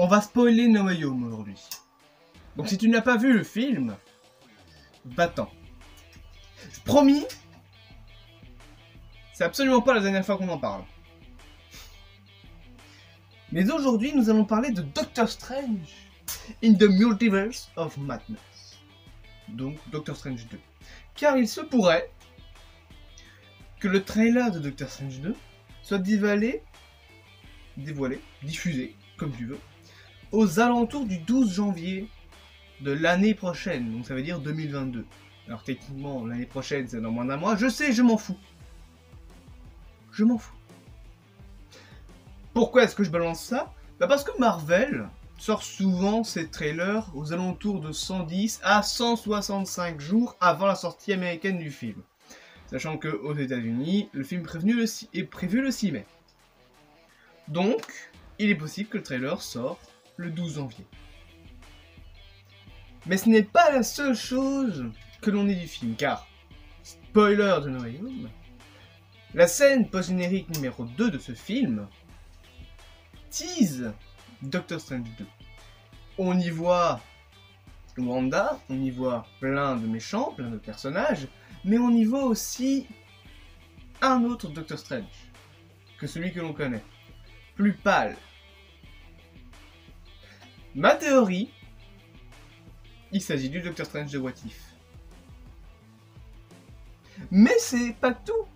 On va spoiler No Way Home aujourd'hui. Donc si tu n'as pas vu le film, va-t'en. Promis, c'est absolument pas la dernière fois qu'on en parle. Mais aujourd'hui, nous allons parler de Doctor Strange in the Multiverse of Madness. Donc Doctor Strange 2. Car il se pourrait que le trailer de Doctor Strange 2 soit dévoilé, diffusé, comme tu veux, aux alentours du 12 janvier de l'année prochaine, donc ça veut dire 2022. Alors techniquement, l'année prochaine, c'est dans moins d'un mois. Je sais, je m'en fous. Je m'en fous. Pourquoi est-ce que je balance ça? Parce que Marvel sort souvent ses trailers aux alentours de 110 à 165 jours avant la sortie américaine du film. Sachant qu'aux États-Unis, le film est prévu le 6 mai. Donc, il est possible que le trailer sorte le 12 janvier. Mais ce n'est pas la seule chose que l'on ait du film, car, spoiler de No Way Home, la scène post-générique numéro 2 de ce film tease Doctor Strange 2. On y voit Wanda, on y voit plein de méchants, plein de personnages, mais on y voit aussi un autre Doctor Strange que celui que l'on connaît, plus pâle. Ma théorie, il s'agit du Doctor Strange de What If. Mais c'est pas tout.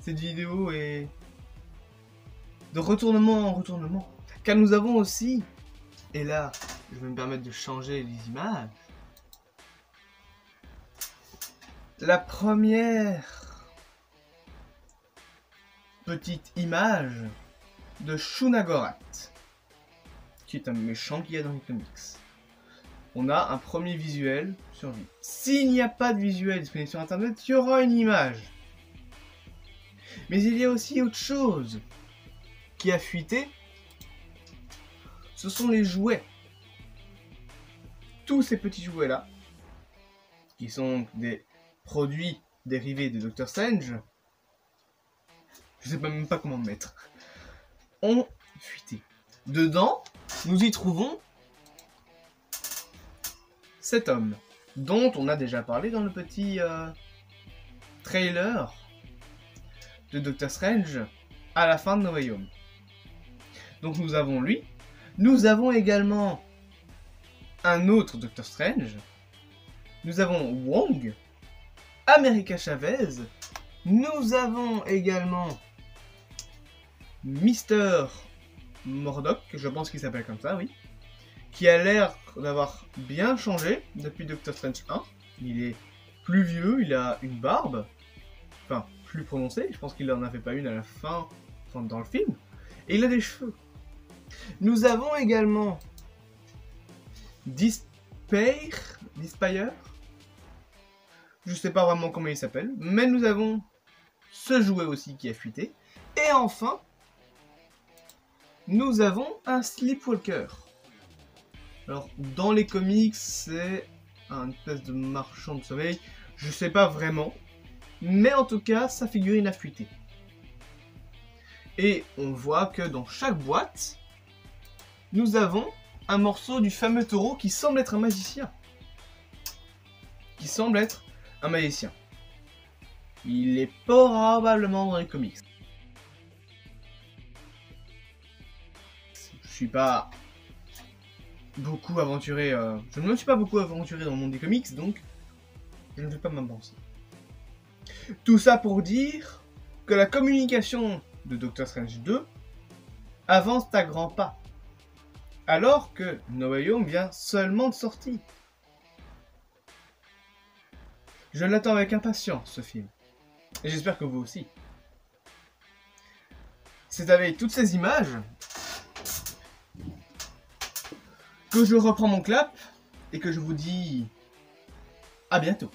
Cette vidéo est de retournement en retournement. Car nous avons aussi, et là, je vais me permettre de changer les images, la première petite image de Shuna-Gorath, qui est un méchant qu'il y a dans les comics. On a un premier visuel sur lui. S'il n'y a pas de visuel disponible sur internet, il y aura une image. Mais il y a aussi autre chose qui a fuité. Ce sont les jouets. Tous ces petits jouets là, qui sont des produits dérivés de Doctor Strange, je sais même pas comment me mettre, ont fuité. Dedans, nous y trouvons cet homme, dont on a déjà parlé dans le petit trailer de Doctor Strange à la fin de No Way Home. Donc nous avons lui, nous avons également un autre Doctor Strange, nous avons Wong, America Chavez, nous avons également Mr. Murdock, je pense qu'il s'appelle comme ça, oui, qui a l'air d'avoir bien changé depuis Doctor Strange 1. Il est plus vieux, il a une barbe, enfin plus prononcée, je pense qu'il n'en avait pas une à la fin, enfin, dans le film, et il a des cheveux. Nous avons également Spire, je sais pas vraiment comment il s'appelle, mais nous avons ce jouet aussi qui a fuité, et enfin, nous avons un Sleepwalker. Alors, dans les comics, c'est un espèce de marchand de sommeil. Je sais pas vraiment. Mais en tout cas, sa figurine a fuité. Et on voit que dans chaque boîte, nous avons un morceau du fameux taureau qui semble être un magicien. Il est probablement dans les comics. Je suis pas beaucoup aventuré, je ne me suis pas beaucoup aventuré dans le monde des comics, donc je ne vais pas m'avancer. Tout ça pour dire que la communication de Doctor Strange 2 avance à grands pas, alors que No Way Home vient seulement de sortir. Je l'attends avec impatience, ce film, et j'espère que vous aussi. C'est avec toutes ces images que je reprends mon clap et que je vous dis à bientôt.